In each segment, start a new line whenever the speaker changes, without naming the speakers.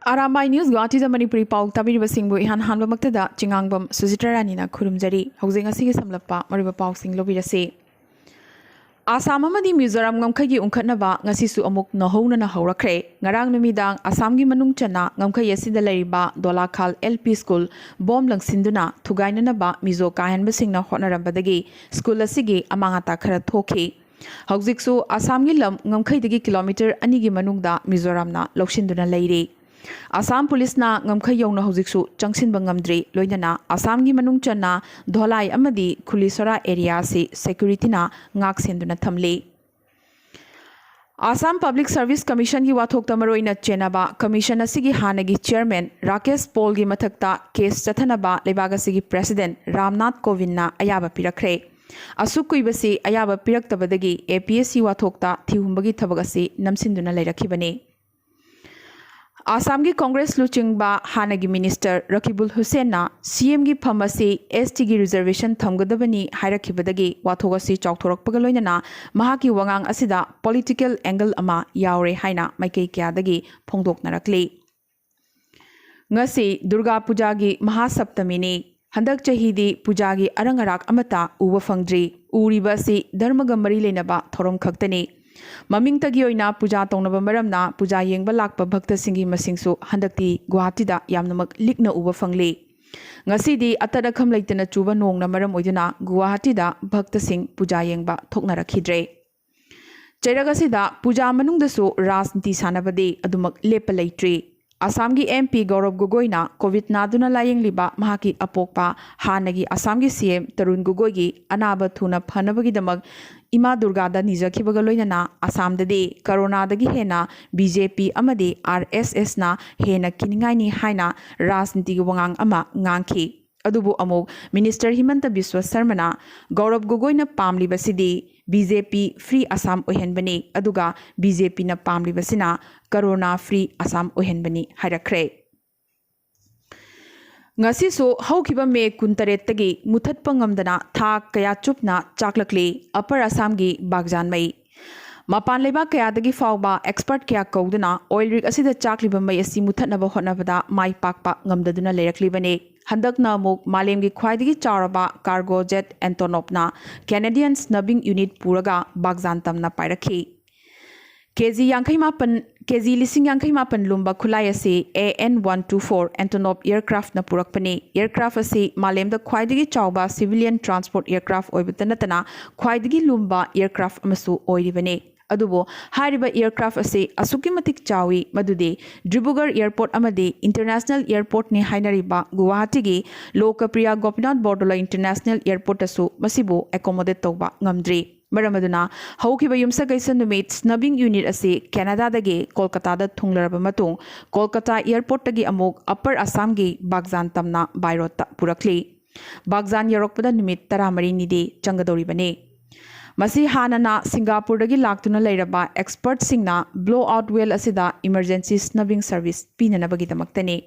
आरामाई news Guwahati Manipuri पाउ ताबीरिबसिंगबु इहान हानबमक्तदा चिंगांगबम सुजित्रा रानीना खुरुमजरी हौजिंग असिगे समलप्पा मरिबा पाउसिंग लोबिरसे आसाम अमदी मिजोराम ngमखैगी उंखटनबा ngasisu amuk nahonana haurakre ngarang numidang asam gi manung chana ngमखै asida leriba dolakhal LP school bom langsinduna thugainanaba mizo kahanbasingna hotnarambadagi school asigi amangata khara thoki hौजिकसु आसाम gi lam ngमखैदगी किलोमीटर ani gi manungda मिजोरामना लौसिन्दुना लेरि Assam police ना ngमखै यौना हौजिकसु चंगसिनबा ngamdri लोइनना Assam gi manung chana dholai amadi खुलिसरा एरिया से सिक्योरिटी ना ngak सेंदुना थमले आसाम पब्लिक सर्विस कमीशन की वाथोक तमरोइना चेनाबा कमीशन असिगी हानगी चेयरमैन राकेश पॉल की मथक्ता केस चथनबा लेबाग असिगी प्रेसिडेंट रामनाथ कोविंद ना अयाबा पिरखरे असुक कुइबसी अयाबा पिरक्तबदगी APSC वाथोकता थिहुंबगी थबग असि नमसिंदुना लेरखिबने आसाम की कांग्रेस लुचिंगबा हानगी मिनिस्टर रकीबुल हुसैन ना CM की फमसी ST की रिजर्वेशन थमगदबनी हायरखिबदगी वाथोगसी चौथोरकपगा लोइनना महाकी वंगांग असिदा पॉलिटिकल एंगल अमा यावरे हाइना माइकई क्यादगी फोंदोकनरकली ngasi दुर्गा पूजा की महासप्तमीनी हंदक चहीदी पूजा की अरंगराक अमता उब फंगद्री उरीबसी धर्मगा मरी लेनबा थोरम खक्तनी ममिंगतगी ओइना पूजा तौनबा मरमना पूजा येंगबा लाकपा भक्तसिंगी मसिंगसु हंदक्ति गुवाहाटीदा यामनमक लिकना उब फंगले ngasiदी अतदखम लेतना चुबा नोंगना मरम ओइदुना गुवाहाटीदा भक्तसिंग पूजा येंगबा थोकनरखिद्रे चैरगसिदा पूजा मनुंगदसु राजनीति सानबदे अदुमक लेप लेट्री आसाम की MP गौरव गोगोईना कोविड नादुना लायेंगलिबा महाकी अपोकपा हानगी आसाम की CM तरुण गोगोई अनाब थुना फनबगीदमक इमा दुर्गादा निजखिबगा लोइनना आसामददे कोरोनादगी हेना BJP अमदे RSS ना हेना किनिंगाइनी हाइना राजनीतिगी वंगांग अमा nganki अदुबु अमुक मिनिस्टर हिमंत बिस्व शर्मना गौरव गोगोईना पामलिबसिदी BJP फ्री आसाम ओहेनबनी अदुगा BJP ना पामलिबसिना कोरोना फ्री आसाम ओहेनबनी हायरखरे ngasisu haukiba me 19 tagi muthatpa ngamdana tha kaya chupna chaklakli upper assam gi bagjan mai mapan leba kaya dagi fawba expert kaya kauduna oil rig asida chakliba mai asi muthatnaba hotnabada mai pakpa ngamdaduna leiraklibane handakna amuk malem gi khwaidagi charaba cargo jet Antonov na Canadian snubbing unit puraga bagjan tamna pairakhi KG लिसिंग यांखै मापन लुम्बा खुलाई असे AN-124 Antonov aircraft न पुरकपने aircraft असे मालेम द ख्वाइदगी चावबा civilian transport aircraft ओइबतनतना ख्वाइदगी लुम्बा एयरक्राफ्ट अमसु ओइरिबने अदुबो हारिबा एयरक्राफ्ट असे असुकी मतिक चावी मदुदे डिब्रुगढ़ एयरपोर्ट अमदे इंटरनेशनल एयरपोर्ट ने हाइनरिबा गुवाहाटीगी लोकप्रिय गोपीनाथ बोरदोलोई इंटरनेशनल एयरपोर्ट असु मसिबो एकोमोडेट तौबा ngamdri मरमदुना हौकिबा युमसा कैसन नुमित स्नबिंग यूनिट असे कैनाडा दगे कोलकाता दा थुंगलरबा मतुंग कोलकाता एयरपोर्ट तगी अमुक अपर आसाम गी बागजान तमना बायरोत पुरखली बागजान यरोकपदा नुमित 13 निदे चंगदौरिबने मसी हानना सिंगापुर दगी लाक्तुना लेरबा एक्सपर्ट सिंगना ब्लो आउट वेल असिदा इमरजेंसी स्नबिंग सर्विस पीननबगी दमक्तने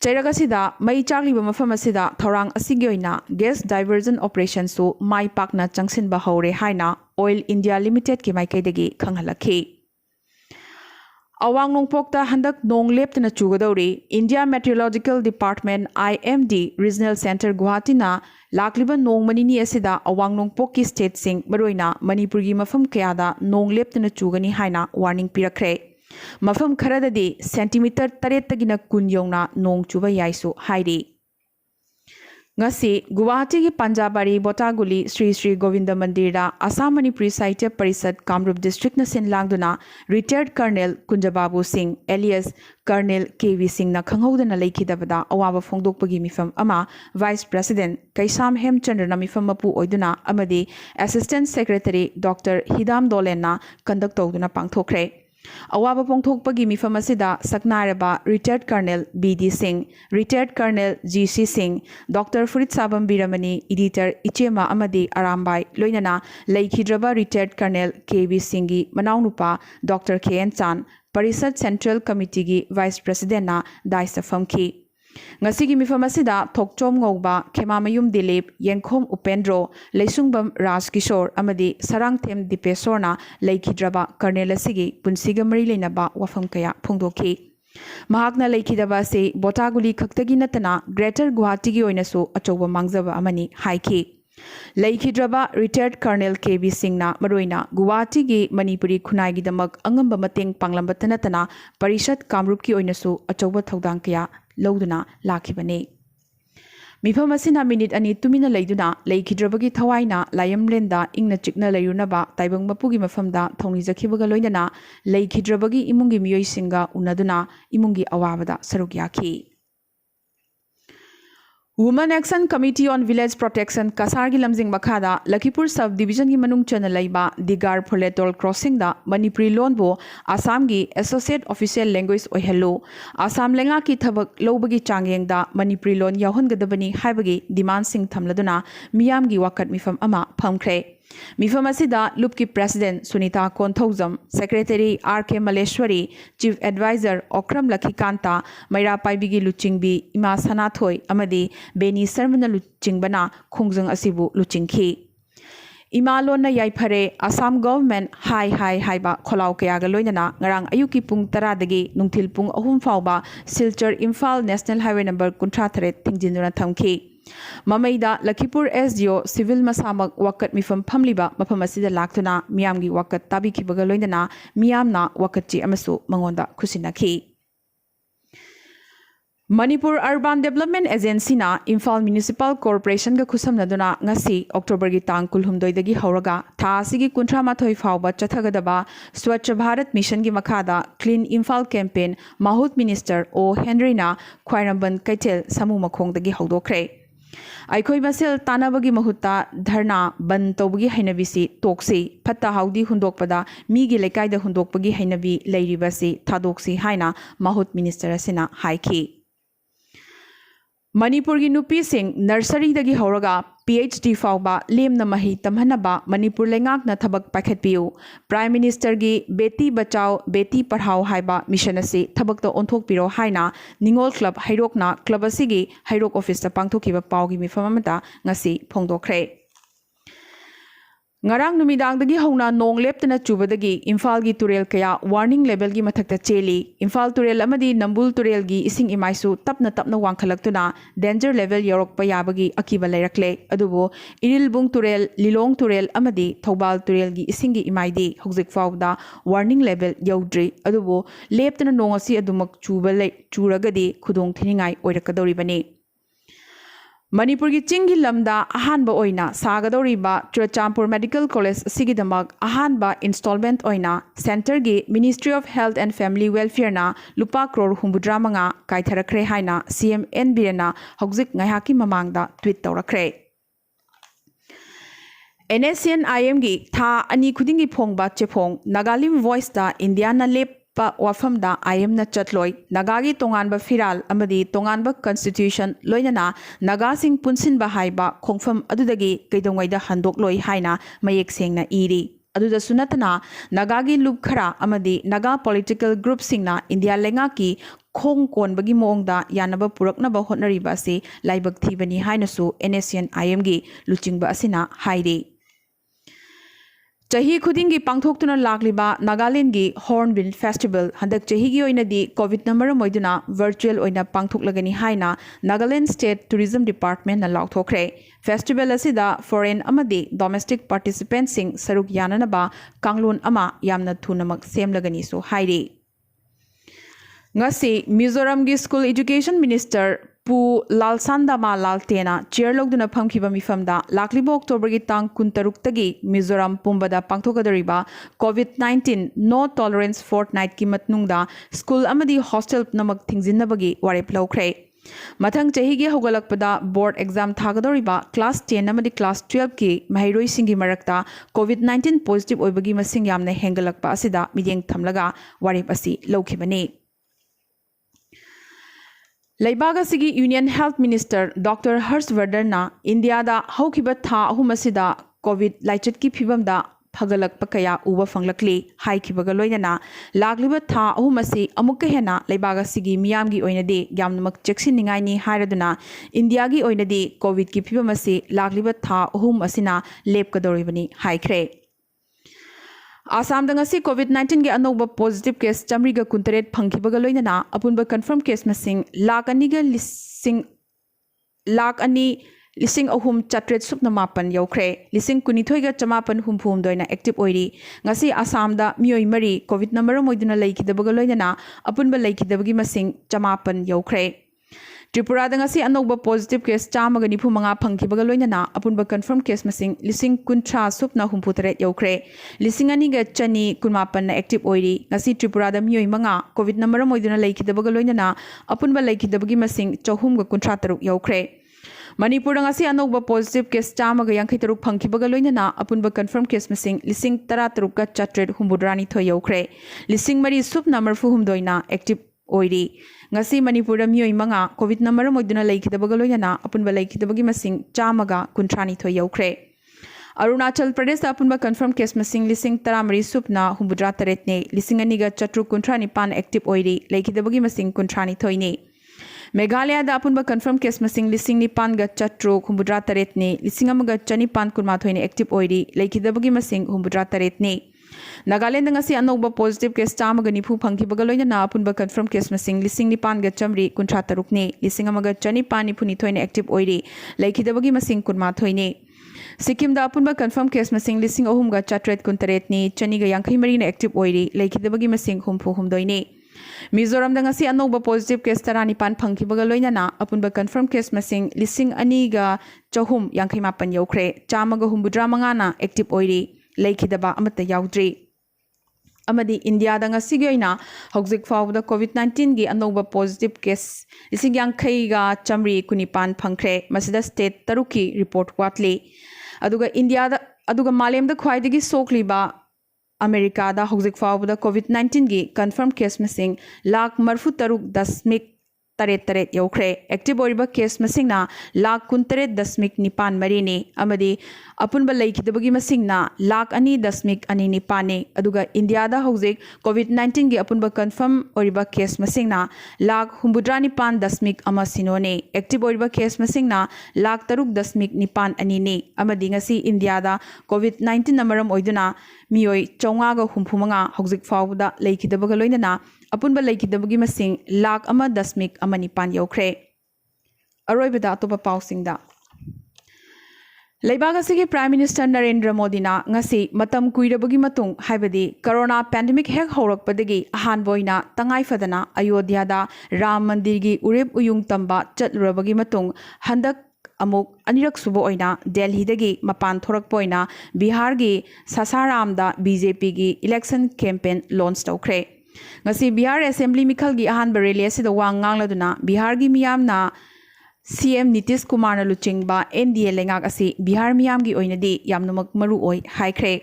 चैरगसिदा मई चागलिबा मफम असिदा थौरांग असिगी ओइना गैस डाइवर्जन ऑपरेशन सु माई पाकना चंगसिनबा हौरे हाइना ऑयल इंडिया लिमिटेड की माइकैदगी खंगहलखि अवांग नोंगपोकता हंदक नोंग लेप्तना चुगदौरी India meteorological department IMD regional centre गुवाहाटीना लाक्लिबा नोंग मनिनी असिदा अवांग नोंगपोक की स्टेट सिंग मरोइना मणिपुर की मफम कयादा नोंग लेप्तना चुगनी हाइना वार्निंग पिरखरे मफम खरददी सेंटीमीटर 8 कुन यौना नोंग चुबा याइसु हाइरी ngasi गुवाहाटी की पंजाबारी बोटागुली श्री श्री गोविंद मंदिर आसाम मणिपुरी साहित्य परिषद कामरूप डिस्ट्रिक्ट न सिनलांगदुना retired colonel Kunjababu Singh alias colonel KV Singh न खंगौदना लेखिदबदा अवाबा फोंदोकपगी मिफम अमा वाइस प्रेसिडेंट कैसाम हेमचंद्र न मिफम मपु ओइदुना अमदी assistant secretary doctor Hidam Dolen conduct तौदुना पांगथोखरे अवाबा पोंगथोकपगी मिफम असिदा सकनारबा retired colonel BD Singh retired colonel GC Singh doctor Phurit Sabam Birmani editor इचेमा अमदी आरामबाई लोइनना लेखिद्रबा रिटायर्ड कर्नल KV सिंह मनाउनुपा doctor KN Chan Parishad central committee की वाइस प्रेसिडेंट ना दायित्व फमखि ngasi मिफम असिदा थोकचोम ngौबा खेमामयुम दिलीप येंखोम उपेंद्रो लेसुंगबम राजकिशोर अमदी सरंगथेम दीपेश्वरना लेखिद्रबा कर्नेल असिगी पुंसिगा मरी लेनबा वफम कया फोंदोखि महाकना लेखिदबा से बोटागुली खक्तगी नतना ग्रेटर गुवाहाटी की ओइनसु अचौबा मांगजबा अमनी हाइखी लेखिद्रबा रिटायर्ड कर्नल केबी सिंहना मरोइना गुवाहाटी की मणिपुरी खुनाइगिदमक अंगंबा मतेंग पांगलंबत नतना परिषद कामरूप की ओइनसु अचौबा थौदांग कया लौदुना लाखिबने मिफम असिना मिनिट अनि तुमिना लैदुना लेखिद्रबगी थवाइना लायमलेंदा इंगना चिकना लैरुनबा ताइबंग मपुगी मफमदा थौनिजखिबगा लोइनना लेखिद्रबगी इमुंगी मियोइसिंगा उनदुना इमुंगी अवाबदा सरुक याखी woman action committee on village protection कसार की लमजिंग मखादा लखीपुर सब डिवीजन की मनुंग चन लैबा दिगार फोलेटोल क्रॉसिंग दा मणिपुरी लोन बो आसाम की एसोसिएट ऑफिशियल लैंग्वेज ओहेलो आसाम लेंगा की थबक लौबगी चांगेंग दा मणिपुरी लोन याहोनगदबनी हाइबगी डिमांड सिंग थमलदुना मियाम की वाकट मिफम अमा फमख्रे मिफम असिदा लुप की president Sunita Konthoujam secretary are के मलेश्वरी चीफ एडवाइजर ओक्रम लखीकांता मैरा पाइबिगी लुचिंगबी इमा सनाथोय अमदी बेनी शर्मना लुचिंगबना खोंजंग असिबु लुचिंगखी इमा लोन याइफरे आसाम गवर्नमेंट हाई हाई हाइबा खोलाव कयागा लोइनना ngarang ayuki pung 10 dagi nungthil pung 3 fawba silchar imphal national highway number 53 thingjinuna thamki ममैदा लखीपुर एसडीओ सिविल मसामक वकत मिफम फमलिबा मफम असिदा लाक्तुना मियामगी वकत ताबिखिबगा लोइनना मियामना वकतची अमसु मंगोंदा खुसिनाखी मणिपुर अर्बन डेवलपमेंट एजेंसी ना इम्फाल म्युनिसिपल कॉर्पोरेशन का खुसमनदुना ngasi अक्टोबर की तांग 12 दगी हौरगा था असिगी 38 फावबा चथगदबा स्वच्छ भारत मिशन की मखादा क्लीन इम्फाल कैंपेन माहुत मिनिस्टर ओ हेनरीना ख्वाइरंबन कैथेल समूह मखोंग दगी हौदोखरे अखोई मसेल तानाबगी महुत्ता धरना बंद तौबगी हैनबीसी तोक्सी फत्ता हाउदी हुंदोकपदा मीगी लेकाइदा हुंदोकपगी हैनबी लैरिबसी थादोक्सी हाइना माहुत मिनिस्टर असिना हाइखी मणिपुर की नुपी सिंह नर्सरी दगी हौरगा PhD फाउबा लेमना मही तमहनबा मणिपुर लेंगाकना थबक पाखैतपियु प्राइम मिनिस्टर की बेटी बचाओ बेटी पढ़ाओ हाइबा मिशन असी थबक तो ओंथोकपिरो हाइना निंगोल क्लब हैरोकना क्लब असिगी हैरोक ऑफिस ता पांगथोकिबा पाउगी मिफम अमता ngasi फोंदोखरे ngarang numidangdagi hona nong leptana chubadagi imphal gi turel kaya warning level gi mathakta cheli imphal turel amadi nambul turel gi ising imaisu tapna wangkhalaktuna danger level yorokpa yabagi akiba leirakle adubo irilbung turel lilong turel amadi thobal turel gi ising gi imaidi hojik fawda warning level yawdri adubo leptana nong asi adumak churagadi khudong thiningai oirakadoribani Manipur की चिंगी लमदा अहानबा ओइना सागदौरिबा Churachandpur medical college सिगिदमक अहानबा instalment ओइना centre की ministry of health and family welfare ना लुपा करोड़ 85 काइथरखरे हाइना CM N Birena हौजिक ngayhaki mamangda ट्वीट तौरखरे NSCN-IM की था अनि खुदिंगी फोंगबा चेफोंग नागालिम वॉइस दा इंडिया ना लेप वाफमदा IM ना चटलोय नागागी तोंगानबा फिराल अमदी तोंगानबा कॉन्स्टिट्यूशन लोइनना नागासिंग पुनसिनबा हाइबा खोंफम अदुदगी कैदोंगैदा हंदोकलोय हाइना मयेक सेंगना इरी अदुदा सुनतना नागागी लुप खरा अमदी नागा पॉलिटिकल ग्रुप सिंगना इंडिया लेंगा की खोंग कोनबगी मोंगदा यानबा पुरकनबा होटनरिबा से लाइबक थीबनी हाइनसु NSCN-IM की लुचिंगबा असिना हाइरी चाही खुदिंगी पांगथोक्तुना लाक्लिबा नागालैंड की हॉर्नबिल फेस्टिवल हंदक चाही ओइनदी कोविड नंबर मोइदुना वर्चुअल ओइना पांगथोक्लगनी हाइना नागालैंड स्टेट टूरिज्म डिपार्टमेंट ना लाउथोखरे फेस्टिवल असिदा फॉरेन अमदी डोमेस्टिक पार्टिसिपेंट सिंग सरुक याननबा कांगलोन अमा यामना थुनमक सेमलगनी सो हाइरी ngasi मिजोरम की स्कूल एजुकेशन मिनिस्टर पु लालसांदामा लालतेना चेयर लोगदुना फमखिबा मिफमदा लाक्लिबो अक्टोबर की तांग 13 तगी मिजोरम पुंबदा पांगथोकदरिबा कोविड-19 नो टॉलरेंस फोर्टनाइट की मतनुंगदा स्कूल अमदी हॉस्टल नमक थिंगजिनबगी वारेप लौखरे मथंग चाही की होगलकपदा बोर्ड एग्जाम थागदरिबा क्लास 10 अमदी क्लास 12 की महिरोई सिंगी मरकता कोविड-19 पॉजिटिव ओइबगी मसिंग यामना हेंगलकपा असिदा मिदेंग थमलगा वारेप असि लौखिबनी Laibaga sigi Union Health Minister Dr. Harshvardhan na India da haukiba tha ahum asida COVID laichit ki phibam da phagalak pakaya uba fanglakli haikibaga loinana lagliba tha ahum asi amukka hena Laibaga sigi miyam gi oinadi yamnamak cheksinningai ni hairaduna India gi oinadi COVID ki phibam asi lagliba tha ahum asina lepkadoribani haikhre Assam दंगसी कोविड-19 के अनोबा positive case चमरीगा कुंतरेट फंखिबगा लोइनना अपुनबा confirm case मसिंग लाख अनिगा लिसिंग अहुम चट्रेट सुपना मापन यौख्रे लिसिंग कुनिथोइगा चमापन हुमफुम दोइना एक्टिव ओइरी ngasi आसाम दा मियोइ मरी कोविड नंबर मोइदुना लेखिदबगा लोइनना अपुनबा लेखिदबगी मसिंग चमापन यौख्रे त्रिपुरा दंगसी अनोबा पॉजिटिव केस चामगा निफु मंगा फंखिबगा लोइनना अपुनबा कंफर्म केस मसिंग लिसिंग कुंथ्रा सुपना हुमफुतरेट यौख्रे लिसिंग अनिगा चनी कुनमापन एक्टिव ओइरी ngasi त्रिपुरा दा मियोइ मंगा कोविड नंबर मोइदुना लेखिदबगा लोइनना अपुनबा लेखिदबगी मसिंग चौहुमगा कुंथ्रा तरुक यौख्रे मणिपुर अनौब पॉजिटिव केस चामग यांखै तरुक फंखिबगा लोइनना अपुनब कन्फर्म केस मसिंग लिसिंग तरा तरुक चट्रेट हुम्बुद्रानी थोय यौख्रे लिसिंग मरी सुप नंबर फुहुमदोइना एक्टिव ओइरी ngasi मणिपुर मियोइ मंगा कोविड नंबर मोइदुना लेखिदबगा लोइनना अपुनब लेखिदबगी मसिंग चामगा कुंथ्रानी थोय यौख्रे अरुणाचल प्रदेश अपुनब कन्फर्म केस मसिंग लिसिंग तरामरी सुपना हुम्बुद्रा तरेटने लिसिंग अनिगा चट्रु कुंथ्रा निपान एक्टिव ओइरी लेखिदबगी मसिंग कुंथ्रानी थोयने मेघालय अपुनब कन्फर्म केस मसिंग लिसिंग निपानगा चट्रु हुम्बुद्रा तरेटने लिसिंग अमगा चनिपान कुनमाथोइने एक्टिव ओइरी लेखिदबगी मसिंग हुम्बुद्रा तरेटने नागालैंड ngasi अनौब पॉजिटिव केस चामगा निफु फंखिबगा लोइनना अपुनब कन्फर्म केस मसिंग लिसिंग निपानगा चमरी कुंथ्रा तरुकने लिसिंग अमगा चनिपान निफुनिथोइने एक्टिव ओइरी लेखिदबगी मसिंग कुनमाथोइने सिक्किम दा अपुनब कन्फर्म केस मसिंग लिसिंग अहुमगा चट्रेट कुंतरेटने चनिगा यांखै मरीने एक्टिव ओइरी लेखिदबगी मसिंग हुमफु हुमदोइने मिजोरम दंगसी अनौब पॉजिटिव केस तरानिपान फंखिबगा लोइनना अपुनब कन्फर्म केस मसिंग लिसिंग अनिगा चौहुम यांखै मापन यौख्रे चामगा हुम्बुद्रा मंगाना एक्टिव ओइरी लेखिदबा अमत याउद्री अमदी इंडिया दंगसी गयोइना हौजिक फाउदा कोविड-19 गी अनौब पॉजिटिव केस लिसिंग यांखैगा चमरी कुनिपान फंख्रे मसिदा स्टेट तरुकी रिपोर्ट वाटली अदुगा इंडिया अदुगा मालेमदा ख्वाइदगी सोक्लिबा अमेरिका दा हौजिक फाउदा कोविड-19 गी कन्फर्म केस मसिंग लाख मरफु तरुक दशमिक तरेट तरेट यौख्रे एक्टिव ओइबा केस मसिंगना लाख कुंतरेट दशमिक निपान मरीने अमदी अपुनब लेखिदबगी मसिंगना लाख अनि दशमिक अनि निपाने अदुगा इंडिया दा हौजिक कोविड-19 गी अपुनब कन्फर्म ओइबा केस मसिंगना लाख हुम्बुद्रा निपान दशमिक अमा सिनोने एक्टिव ओइबा केस मसिंगना लाख तरुक दशमिक निपान अनि ने अमदी ngasi इंडिया दा कोविड-19 नंबरम ओइदुना मियोइ चौंगागा हुम्फुमंगा हौजिक फाउदा लेखिदबगा लोइनना अपुनब लेखिदबगी मसिंग लाख अमा दशमिक अमा निपान यौख्रे अरोइबदा अतोपा पाउसिंगदा लेबाग असिगे प्राइम मिनिस्टर नरेंद्र मोदीना ngasi matam kuirabagi matung haibadi corona pandemic hek haurakpadagi ahanboina tangai fadana ayodhya da ram mandir gi urep uyung tamba chatlurabagi matung handak अमुक अनिरक सुबो ओइना दिल्ली दगी मपान थोरक पोइना बिहार गी सासाराम दा बीजेपी गी इलेक्शन कैंपेन लॉन्च तौख्रे ngasi बिहार असेंबली मिखल गी अहान बरेली असिदा वांग ngangloduna Bihar गी मियामना सीएम नीतीश कुमार ना लुचिंगबा एनडीए लेंगाक असि बिहार मियाम गी ओइनदी यामनुमक मरु ओइ हाइख्रे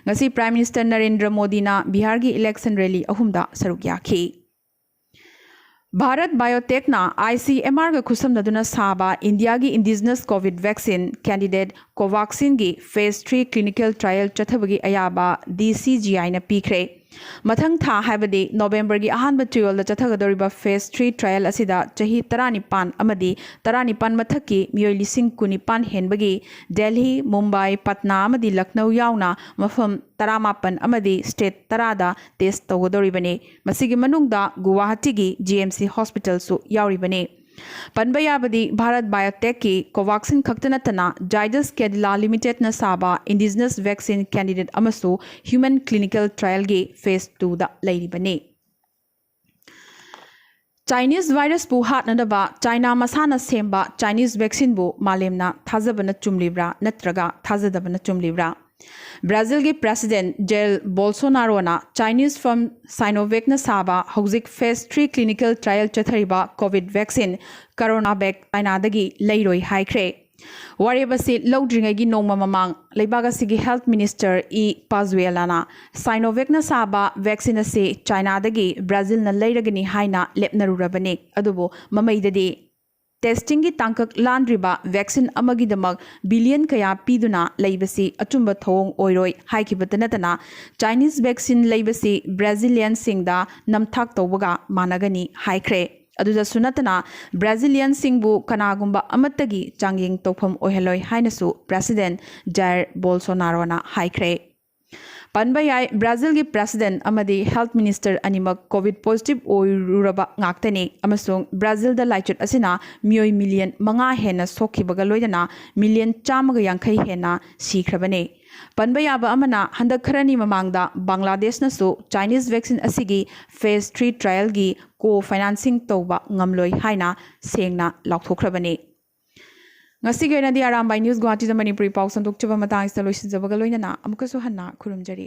ngasi prime minister Narendra Modi ना बिहार गी इलेक्शन रैली अहुमदा सरुक याखी भारत बायोटेक ना ICMR का खुसमनदुना साबा इंडिया की indigenous Covid vaccine candidate Covaxin की फेज 3 क्लिनिकल ट्रायल चथबगी अयाबा DCGI ना पीख्रे मथंग था हाइबदी नवंबर की अहानब ट्रियल चथगदोरिबा फेज 3 ट्रायल असिदा चही 35 अमदी 35 मथकी मियोइ लिसिंग कुनिपान हेनबगी दिल्ली मुंबई पटना अमदी लखनऊ यावना मफम 19 अमदी स्टेट 10 दा टेस्ट तौगदोरिबने मसिगी मनुंगदा गुवाहाटी की GMC हॉस्पिटल सु यावरिबने पनबयाबदी भारत बायोटेक की कोवैक्सीन खक्तनतना जाइडस कैडिला लिमिटेड न साबा इंडिजिनस वैक्सीन कैंडिडेट अमसु ह्यूमन क्लिनिकल ट्रायल की फेज 2 दा लैरिबने चाइनीज वायरस बु हाटनदबा चाइना मसाना सेंबा चाइनीज वैक्सीन बु मालेमना थाजबना चुमलिब्रा नत्रगा थाजदबना चुमलिब्रा ब्राजील के प्रेसिडेंट जेल बोल्सोनारो ना चाइनीज फर्म साइनोवेक न साबा हौजिक फेज 3 क्लिनिकल ट्रायल चथरिबा कोविड वैक्सीन कोरोनावैक चाइनादगी लैरोई हाइख्रे वारेबसी लौद्रिंगैगी नोंमा ममांग लेबागसिगी हेल्थ मिनिस्टर ई पाजुएलाना साइनोवेक न साबा वैक्सीन से चाइनादगी ब्राजील न लैरगनी हाइना लेपनरुरबने अदुबो ममैददी टेस्टिंग की तांकक लांद्रिबा वैक्सीन अमगिदमक बिलियन कया पीदुना लैबसी अचुंब थोंग ओइरोय हाइकिबतनतना चाइनीज वैक्सीन लैबसी ब्राजीलियन सिंगदा नमथाक तौबगा मानगनी हाइख्रे अदुदा सुनतना ब्राजीलियन सिंगबु कनागुंबा अमत्तगी चांगिंग तौफम ओहेलोय हाइनसु प्रेसिडेंट जायर बोल्सोनारोना हाइख्रे पनबा याय ब्राजील की प्रेसिडेंट अमदी हेल्थ मिनिस्टर अनिमक कोविड पॉजिटिव ओइरुरबा ngakतने अमसुंग ब्राजील दा लाइचुट असिना मियोय मिलियन मंगा हेना सोखिबगा लोयना मिलियन 150 हेना सीख्रबने पनबा याबा अमना हंदक खरनी ममांगदा बांग्लादेश नसु चाइनीज वैक्सीन असिगी फेज 3 ट्रायल की को फाइनेंसिंग तौबा ngamloi haina sengna laukthokrabane ngasi ge na di aram by news guwahati da manipuri paw santok chaba matang sta loisin jabaga loina na amuka so hanna khurumjari